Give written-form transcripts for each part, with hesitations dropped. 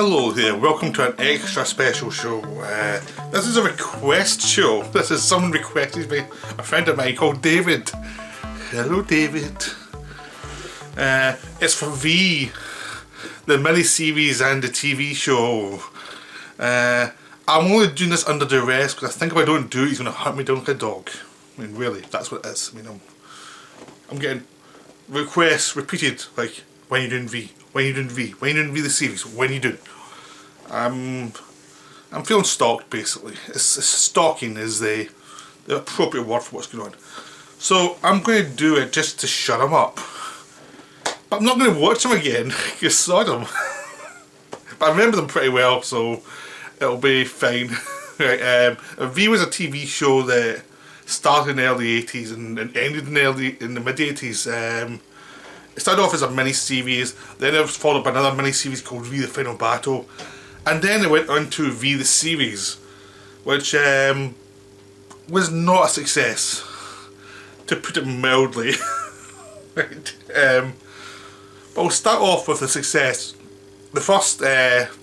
Hello there, welcome to an extra special show. This is a request show. This is someone requested me, a friend of mine called David. Hello David. It's for V, the miniseries and the TV show. I'm only doing this under duress because I think if I don't do it he's going to hunt me down like a dog. I mean really, that's what it is. I mean I'm getting requests repeated like, when are you doing V? When are you doing V? When are you doing V the series? When are you doing? I'm feeling stalked basically. Stalking is the appropriate word for what's going on. So I'm going to do it just to shut him up. But I'm not going to watch them again because sod them. But I remember them pretty well, so it'll be fine. Right, V was a TV show that started in the early 80s and ended in the mid 80s. It started off as a mini-series, then it was followed by another mini-series called V the Final Battle, and then it went on to V the Series, which was not a success, to put it mildly. Right. But we'll start off with the success. The first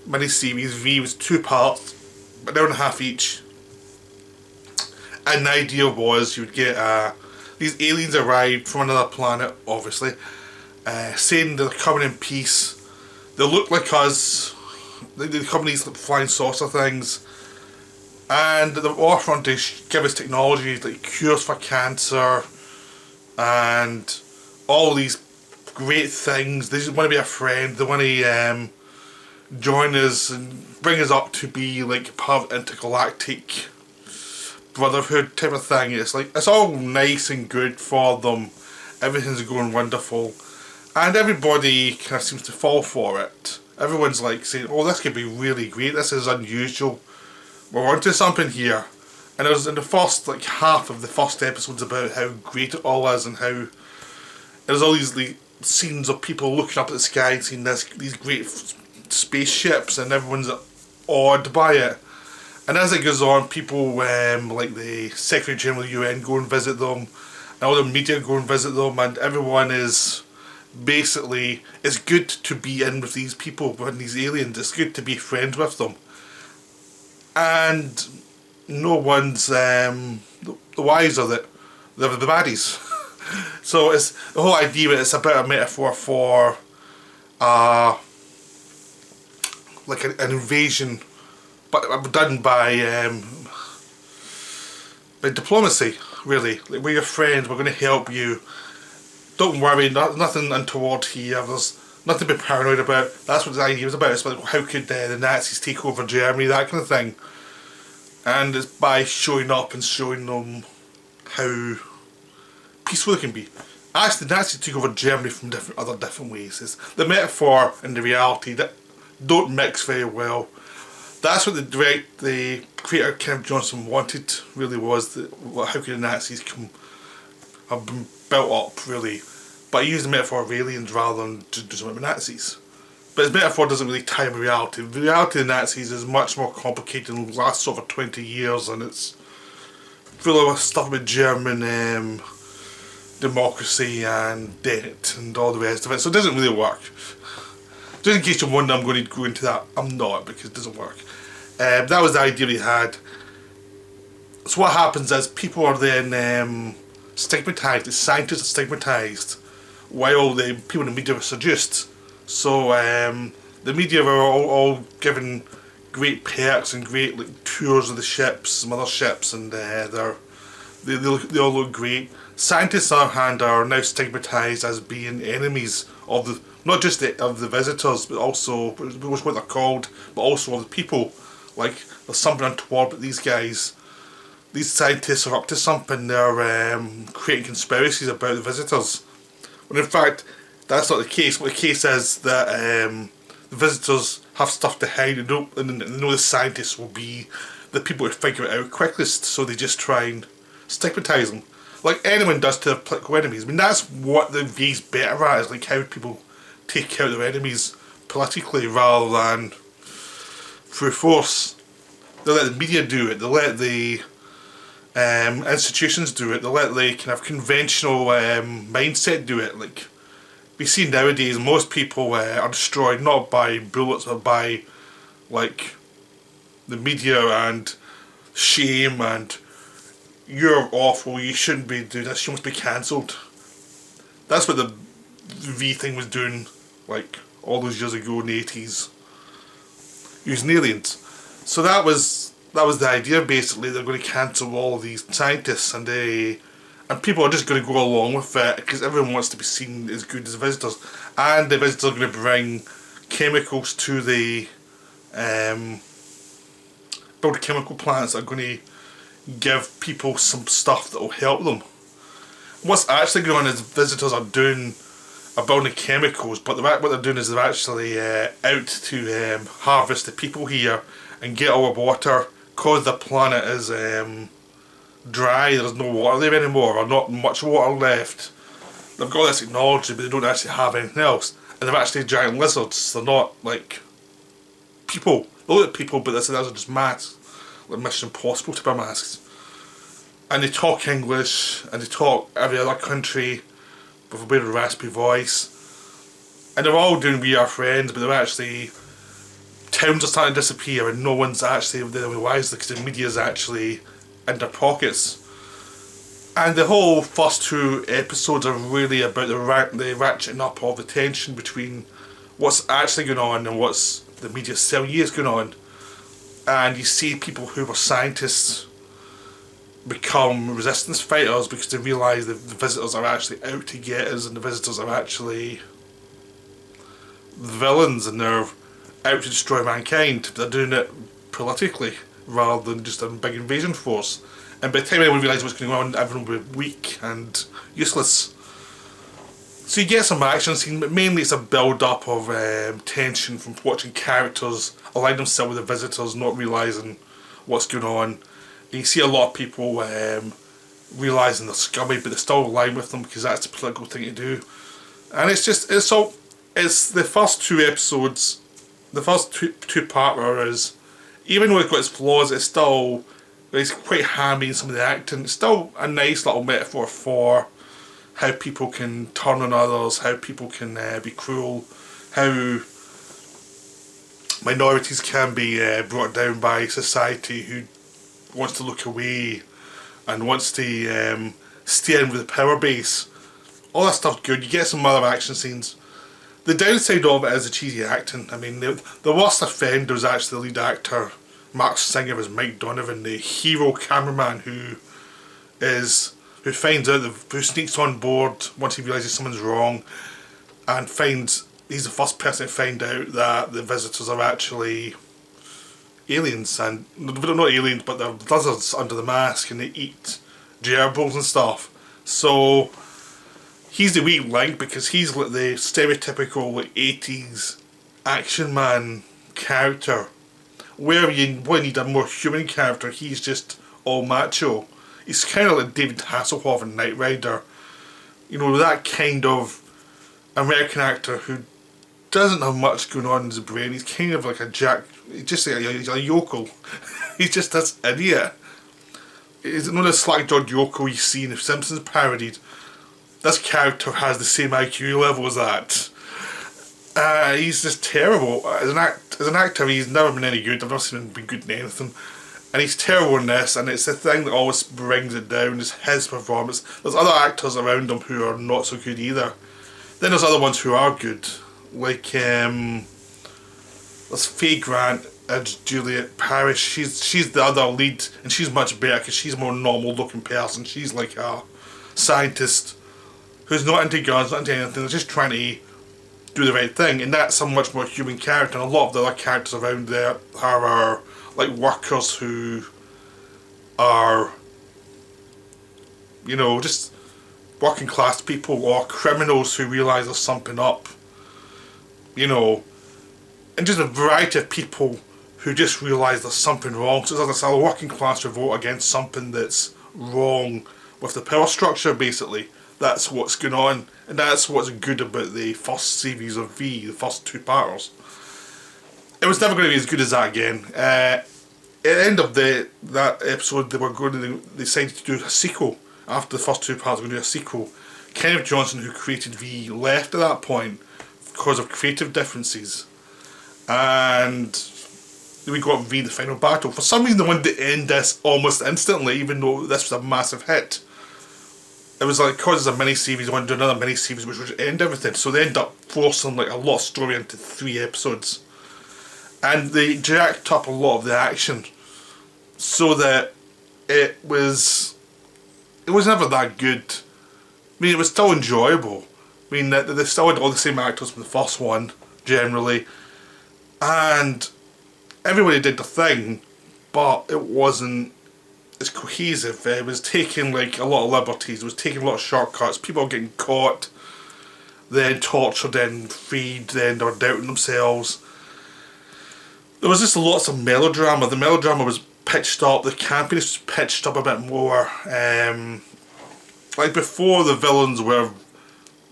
mini-series, V, was 2 parts, an hour and a half each, and the idea was you would get these aliens arrived from another planet, obviously, saying they're coming in peace. They look like us. They come in these flying saucer things, and they're offering to give us technology like cures for cancer and all these great things. They just want to be a friend. They want to join us and bring us up to be like part of intergalactic brotherhood type of thing. It's like, it's all nice and good for them. Everything's going wonderful. And everybody kind of seems to fall for it. Everyone's like saying, oh, this could be really great, this is unusual, we're onto something here. And it was in the first like half of the first episodes about how great it all is, and how there's all these like, scenes of people looking up at the sky and seeing these great spaceships, and everyone's awed by it. And as it goes on, people like the Secretary General of the UN go and visit them, and all the media go and visit them, and everyone is basically, it's good to be in with these people, with these aliens. It's good to be friends with them, and no one's the wiser that they're the baddies. So it's the whole idea. It's a bit of a metaphor for like an invasion, but done by diplomacy. Really, like, we're your friends. We're going to help you. Don't worry, nothing untoward here, there's nothing to be paranoid about. That's what the idea was about. It's about how could the Nazis take over Germany, that kind of thing. And it's by showing up and showing them how peaceful they can be. Actually, the Nazis took over Germany from different ways. It's the metaphor and the reality that don't mix very well. That's what the creator Kenneth Johnson wanted, really, was that, how could the Nazis have been built up, really, but he used the metaphor of aliens rather than just something with Nazis. But his metaphor doesn't really tie in with reality. The reality of the Nazis is much more complicated and lasts over 20 years, and it's full of stuff about German democracy and debt and all the rest of it, so it doesn't really work. Just in case you're wondering, I'm going to go into that, I'm not, because it doesn't work. That was the idea he had. So what happens is people are then stigmatised, the scientists are stigmatised, while the people in the media are seduced. So the media are all given great perks and great like tours of the ships, some other ships, and they all look great. Scientists, on the other hand, are now stigmatised as being enemies of the, not just of the visitors, but also what they're called, but also of the people. Like, there's something untoward with these guys. These scientists are up to something. They're creating conspiracies about the visitors, when in fact that's not the case. What the case is that the visitors have stuff to hide, and they know the scientists will be the people who figure it out quickest, so they just try and stigmatise them, like anyone does to their political enemies. I mean, that's what the V's better at, is like how people take out their enemies politically rather than through force. They let the media do it, they let the institutions do it, they let the kind of conventional mindset do it. Like we see nowadays, most people are destroyed not by bullets but by like the media and shame and you're awful, you shouldn't be doing this, you must be cancelled. That's what the V thing was doing, like all those years ago in the 80s, using aliens. So that was the idea. Basically, they're going to cancel all of these scientists, and people are just going to go along with it because everyone wants to be seen as good as visitors, and the visitors are going to bring chemicals to the build chemical plants that are going to give people some stuff that will help them. What's actually going on is visitors are building chemicals, but what they're doing is they're actually out to harvest the people here and get our water, because the planet is dry, there's no water there anymore, or not much water left. They've got this technology, but they don't actually have anything else. And they're actually giant lizards, they're not like people. They look like people, but these are just masks, like Mission Impossible type of masks. And they talk English, and they talk every other country with a weird raspy voice. And they're all doing We Are Friends, but they're actually, towns are starting to disappear and no one's actually realised because the media's actually in their pockets. And the whole first 2 episodes are really about the ratcheting up of the tension between what's actually going on and what's the media selling you is going on. And you see people who were scientists become resistance fighters because they realise that the visitors are actually out to get us, and the visitors are actually the villains, and they're out to destroy mankind. They're doing it politically rather than just a big invasion force. And by the time anyone realises what's going on, everyone will be weak and useless. So you get some action scene, but mainly it's a build-up of tension from watching characters align themselves with the visitors, not realising what's going on. And you see a lot of people realising they're scummy, but they're still aligned with them because that's the political thing to do. And it's the first 2 episodes, the first two-parter is, even though it's got its flaws, it's quite hammy in some of the acting. It's still a nice little metaphor for how people can turn on others, how people can be cruel, how minorities can be brought down by society who wants to look away and wants to stay in with the power base. All that stuff's good. You get some other action scenes. The downside of it is the cheesy acting. I mean, the worst offender is actually the lead actor, Mark Singer, as Mike Donovan, the hero cameraman who sneaks on board once he realises someone's wrong, and he's the first person to find out that the visitors are actually aliens, and they're not aliens, but they're lizards under the mask, and they eat gerbils and stuff. So he's the weak link because he's like the stereotypical 80s action man character. Where you need a more human character, he's just all macho. He's kind of like David Hasselhoff in Knight Rider. You know, that kind of American actor who doesn't have much going on in his brain. He's kind of like he's a yokel. He's just this idiot. He's not a slack-jawed yokel you see in the Simpsons parodied. This character has the same IQ level as that. He's just terrible. As an actor, he's never been any good. I've never seen him be good in anything. And he's terrible in this, and it's the thing that always brings it down, is his performance. There's other actors around him who are not so good either. Then there's other ones who are good. Like, there's Faye Grant as Juliet Parrish. She's the other lead, and she's much better because she's a more normal looking person. She's like a scientist who's not into guns, not into anything, they're just trying to do the right thing, and that's a much more human character. And a lot of the other characters around there are like workers who are, you know, just working class people or criminals who realise there's something up, you know, and just a variety of people who just realise there's something wrong. So there's a working class revolt against something that's wrong with the power structure, basically. That's what's going on, and that's what's good about the first series of V, the first 2 parters. It was never going to be as good as that again. At the end of that episode, they decided to do a sequel. After the first 2 parts, we're going to do a sequel. Kenneth Johnson, who created V, left at that point because of creative differences. And Then we got V, the final battle. For some reason, they wanted to end this almost instantly, even though this was a massive hit. It was like, because it's a miniseries, they wanted to do another miniseries which would end everything. So they ended up forcing like a lot of story into 3 episodes. And they jacked up a lot of the action so that it was never that good. I mean, it was still enjoyable. I mean, they still had all the same actors from the first one, generally. And everybody did the thing, but it wasn't as cohesive. It was taking like a lot of liberties. It was taking a lot of shortcuts. People were getting caught, then tortured, then freed, then they were doubting themselves. There was just lots of melodrama. The melodrama was pitched up. The campiness was pitched up a bit more. Like before, the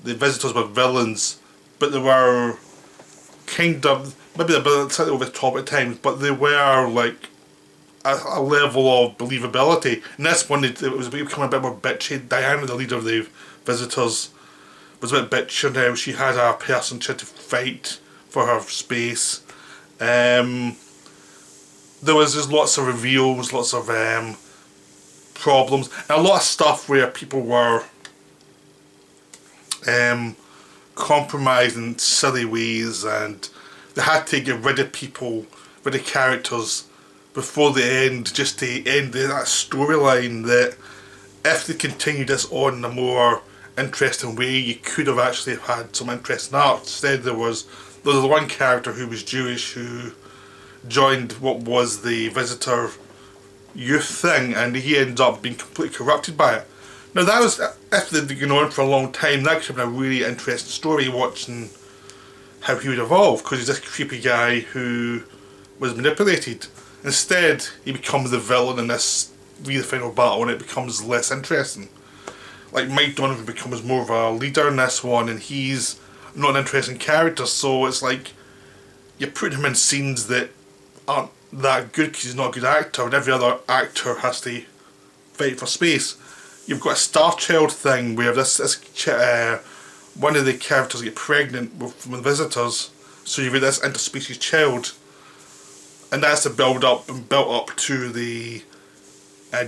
visitors were villains, but they were kind of, maybe a bit slightly over the top at times, but they were like a level of believability. And this one, it was becoming a bit more bitchy. Diana, the leader of the visitors, was a bit bitchy now. She had a person she had to fight for her space. There was just lots of reveals, lots of problems, and a lot of stuff where people were compromised in silly ways, and they had to get rid of people, rid of characters before the end, just to end that storyline. That if they continued this on in a more interesting way, you could have actually had some interesting art. Instead, there was one character who was Jewish who joined what was the visitor youth thing, and he ended up being completely corrupted by it. Now that was, after they'd been on for a long time, that could have been a really interesting story, watching how he would evolve, because he's this creepy guy who was manipulated. Instead, he becomes the villain in this the final battle, and it becomes less interesting. Like Mike Donovan becomes more of a leader in this one, and he's not an interesting character, so it's like you're putting him in scenes that aren't that good because he's not a good actor, and every other actor has to fight for space. You've got a Star Child thing where one of the characters get pregnant from the visitors, so you've got this interspecies child, and that's the built up to the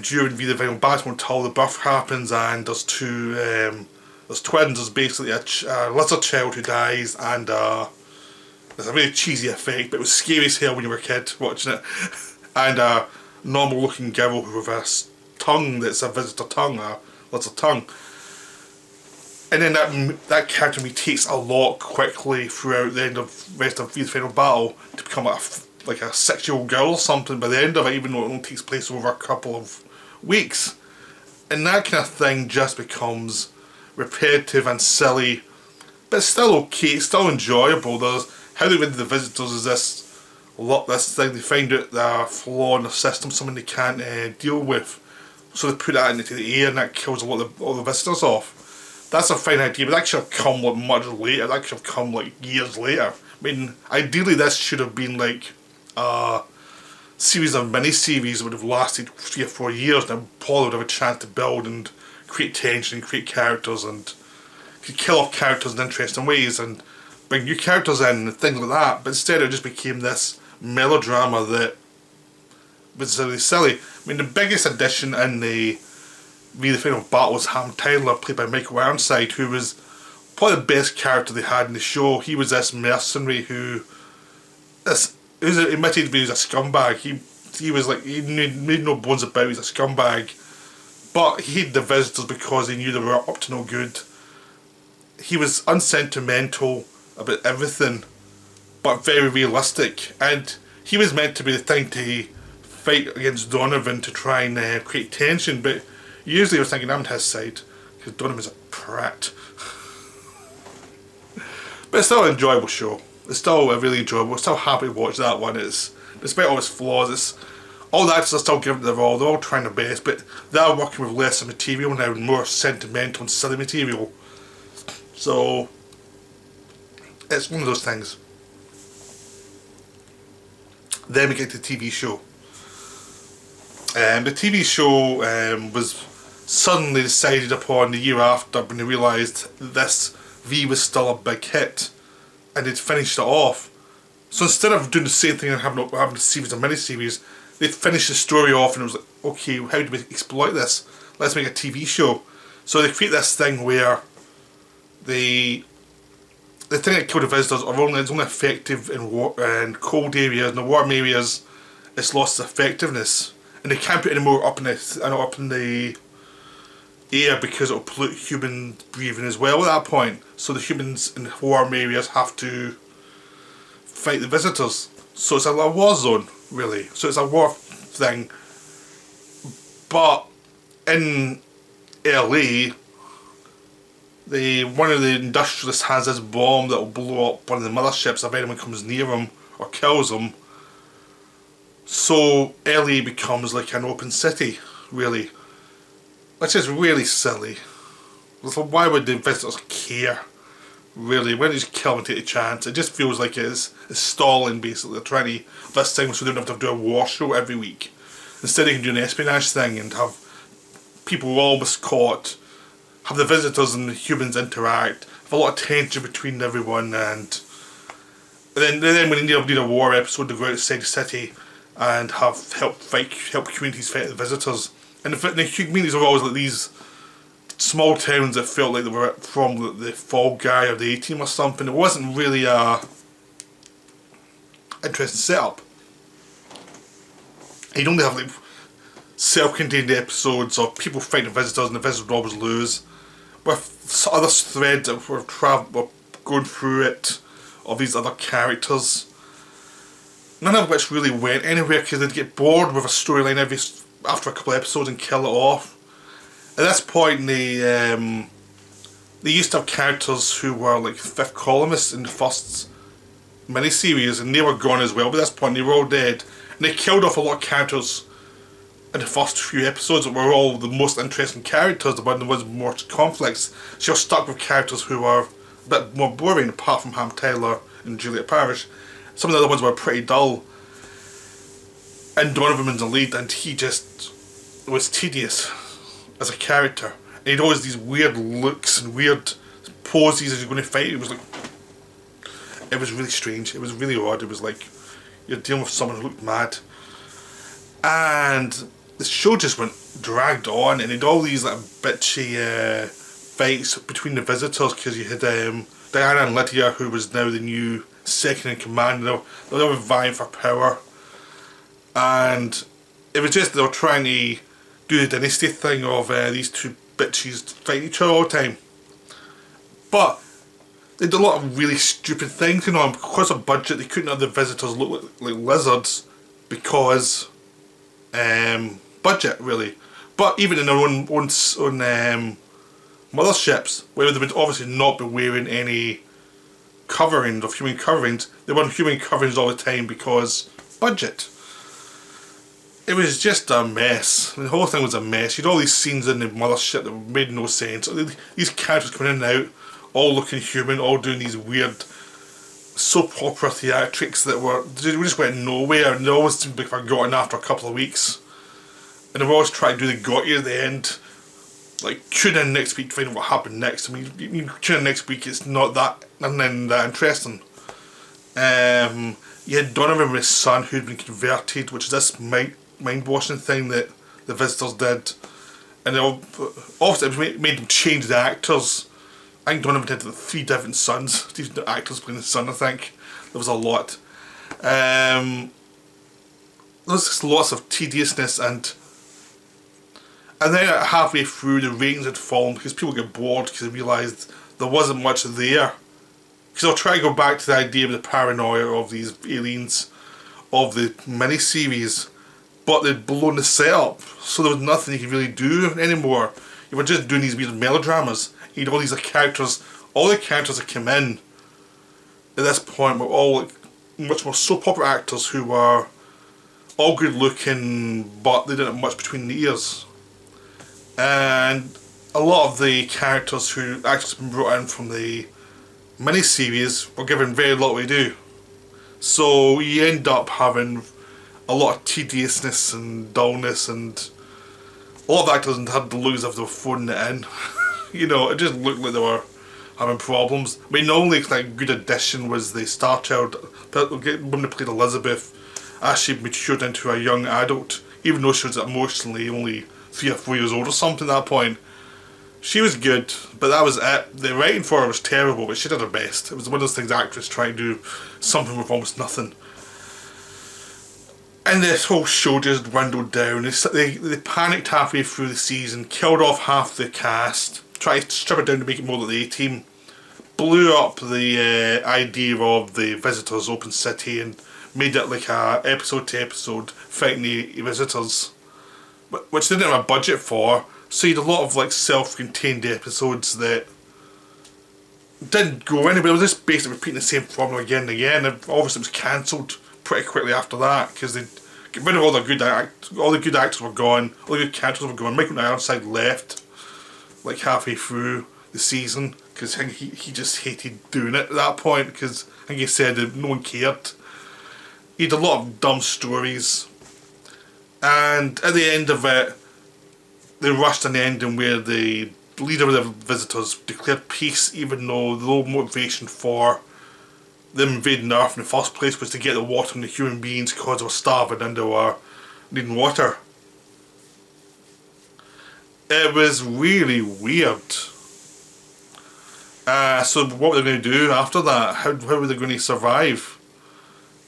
during the final battle until the birth happens, and there's there's twins. There's basically a lizard child who dies, and it's a really cheesy effect, but it was scary as hell when you were a kid watching it. And a normal looking girl with a tongue that's a visitor tongue, a lizard tongue. And then that character mutates a lot quickly throughout the rest of the final battle to become like a 6-year-old girl or something by the end of it, even though it only takes place over a couple of weeks. And that kind of thing just becomes repetitive and silly, but it's still okay, it's still enjoyable. How they win the visitors is this thing, they find out the flaw in the system, something they can't deal with, so they put that into the air, and that kills all the visitors off. That's a fine idea, but that should have come like much later. That should have come like years later. I mean, ideally this should have been like a series of mini-series that would have lasted 3 or 4 years, and Paul would have a chance to build and create tension and create characters, and could kill off characters in interesting ways and bring new characters in and things like that. But instead it just became this melodrama that was really silly. I mean, the biggest addition in the final battle was Ham Tyler, played by Michael Ironside, who was probably the best character they had in the show. He was this mercenary who was admitted to be a scumbag. He was like, he made no bones about it, he's a scumbag. But he hated the visitors because he knew they were up to no good. He was unsentimental about everything, but very realistic. And he was meant to be the thing to fight against Donovan to try and create tension, but usually I was thinking I'm on his side, because Donovan's a prat. But it's still an enjoyable show. It's still really enjoyable. I'm still happy to watch that one. Despite all its flaws, all the actors are still giving it their all. They're all trying their best, but they're working with less material now and more sentimental and silly material. So it's one of those things. Then we get to the TV show. The TV show was suddenly decided upon the year after when they realised this V was still a big hit, and they'd finished it off. So instead of doing the same thing and having a series of miniseries, they finished the story off and it was like, okay, how do we exploit this? Let's make a TV show. So they create this thing where the thing that killed the visitors it's only effective in cold areas. In the warm areas, it's lost its effectiveness, and they can't put any more up in the air because it'll pollute human breathing as well at that point. So the humans in the warm areas have to fight the visitors. So it's a war zone, really. So it's a war thing. But in LA, one of the industrialists has this bomb that will blow up one of the motherships if anyone comes near him or kills him. So LA becomes like an open city, really. Which is really silly. So why would the visitors care? Really, when you just kill them and take a chance, it just feels like it's stalling basically. They're trying to this thing so they don't have to do a war show every week. Instead they can do an espionage thing and have people always caught, have the visitors and the humans interact, have a lot of tension between everyone, and then when they need a war episode, they go outside the city and help communities fight the visitors. And the communities are always like these small towns that felt like they were from the Fall Guy or the A-Team or something. It wasn't really a interesting setup. You'd only have like self-contained episodes of people fighting visitors and the visitors would always lose. With other threads that were going through it of these other characters. None of which really went anywhere because they'd get bored with a storyline after a couple of episodes and kill it off. At this point, they used to have characters who were like fifth columnists in the first miniseries, and they were gone as well. By this point, they were all dead, and they killed off a lot of characters in the first few episodes that were all the most interesting characters. The one that was more conflicts. So you're stuck with characters who were a bit more boring, apart from Ham Tyler and Juliet Parrish. Some of the other ones were pretty dull. And Donovan's the lead, and he just was tedious as a character. And he'd always these weird looks and weird poses as you're going to fight. It was really strange. It was really odd. It was like you're dealing with someone who looked mad. And the show just went dragged on, and it had all these like bitchy fights between the visitors because you had Diana and Lydia, who was now the new second in command. They were vying for power. And it was just they were trying to do the dynasty thing of these two bitches fighting each other all the time. But they did a lot of really stupid things, you know, and because of budget they couldn't have the visitors look like lizards because budget really. But even in their own motherships, where they would obviously not be wearing any coverings of human coverings, they weren't human coverings all the time because budget. It was just a mess. The whole thing was a mess. You had all these scenes in the mothership that made no sense. These characters coming in and out, all looking human, all doing these weird soap opera theatrics that we just went nowhere, and they always seemed to be forgotten after a couple of weeks. And they were always trying to do the got you at the end. Like, tune in next week to find out what happened next. I mean, you tune in next week, it's nothing that interesting. You had Donovan with his son who'd been converted, which is this mind-washing thing that the visitors did, and obviously it made them change the actors. I think Donovan had 3 different sons, 3 actors playing the son. I think there was a lot. There was just lots of tediousness, and then halfway through the ratings had fallen because people get bored because they realised there wasn't much there. Because I'll try to go back to the idea of the paranoia of these aliens of the miniseries, but they'd blown the setup, so there was nothing you could really do anymore. You were just doing these weird melodramas. You had all these characters, all the characters that came in at this point were all like much more soap opera actors who were all good looking, but they didn't have much between the ears. And a lot of the characters who actually been brought in from the miniseries were given very little to do. So you end up having a lot of tediousness and dullness, and a lot of actors had the look as if they were phoning it in. You know, it just looked like they were having problems. I mean, the only like good addition was the Star Child woman who played Elizabeth, as she matured into a young adult, even though she was emotionally only 3 or 4 years old or something at that point. She was good, but that was it. The writing for her was terrible, but she did her best. It was one of those things actors trying to do something with almost nothing. And this whole show just dwindled down. They panicked halfway through the season, killed off half the cast, tried to strip it down to make it more like the A-Team, blew up the idea of the visitors' open city and made it like a episode to episode fighting the visitors, which they didn't have a budget for. So you had a lot of like self-contained episodes that didn't go anywhere. It was just basically repeating the same formula again and again. And obviously it was cancelled pretty quickly after that because they get rid of all the good actors were gone, all the good characters were gone. Michael Ironside left like halfway through the season because he just hated doing it at that point because I think he said that no one cared. He had a lot of dumb stories, and at the end of it, they rushed an ending where the leader of the visitors declared peace, even though the whole motivation for them invading Earth in the first place was to get the water from the human beings because they were starving and they were needing water. It was really weird. So what were they going to do after that? How were they going to survive?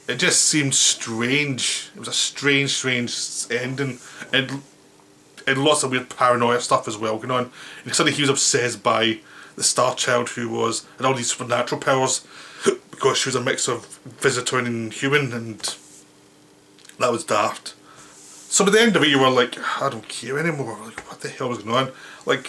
It just seemed strange. It was a strange ending. And lots of weird paranoia stuff as well going on. And suddenly he was obsessed by the Star Child who had all these supernatural powers because she was a mix of visitor and human, and that was daft. So by the end of it you were like, I don't care anymore. Like, what the hell was going on? Like,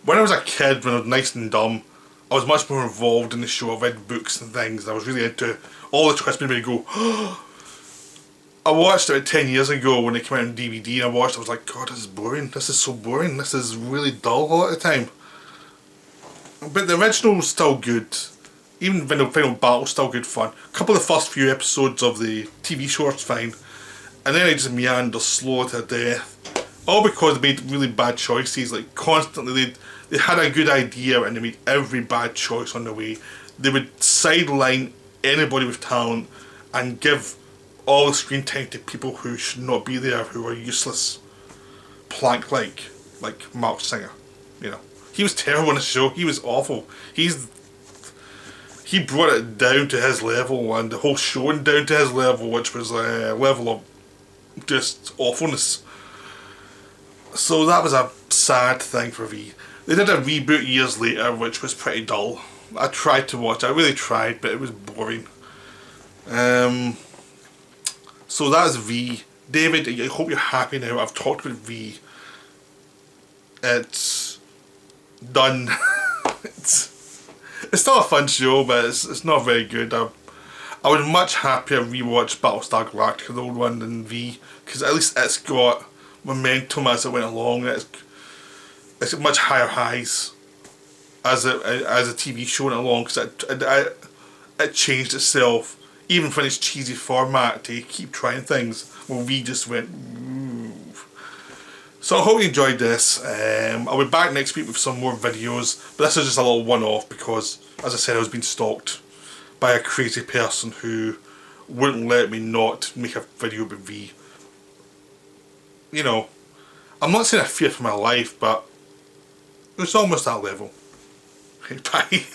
when I was a kid, when I was nice and dumb, I was much more involved in the show. I read books and things. I was really into all the twists made me go, oh. I watched it 10 years ago when it came out on DVD, and I watched it, I was like, God, this is boring. This is so boring. This is really dull a lot of the time. But the original was still good. Even the final battle was still good fun. A couple of the first few episodes of the TV show was fine. And then it just meandered slow to death. All because they made really bad choices. Like, constantly, they had a good idea and they made every bad choice on the way. They would sideline anybody with talent and give all the screen time to people who should not be there, who are useless, plank-like Mark Singer. You know, he was terrible on the show. He was awful. He brought it down to his level, and the whole show went down to his level, which was a level of just awfulness. So that was a sad thing for V. They did a reboot years later, which was pretty dull. I tried to watch it. I really tried, but it was boring. So that's V. David, I hope you're happy now. I've talked about V. It's done. It's still a fun show, but it's not very good. I would much happier rewatch Battlestar Galactica, the old one, than V, because at least it's got momentum as it went along. It's got much higher highs as a TV show went along, because it changed itself. Even for its cheesy format to keep trying things, well, we just went, ooh. So I hope you enjoyed this. I'll be back next week with some more videos, but this is just a little one-off because, as I said, I was being stalked by a crazy person who wouldn't let me not make a video about V. You know, I'm not saying I fear for my life, but it was almost that level. Bye.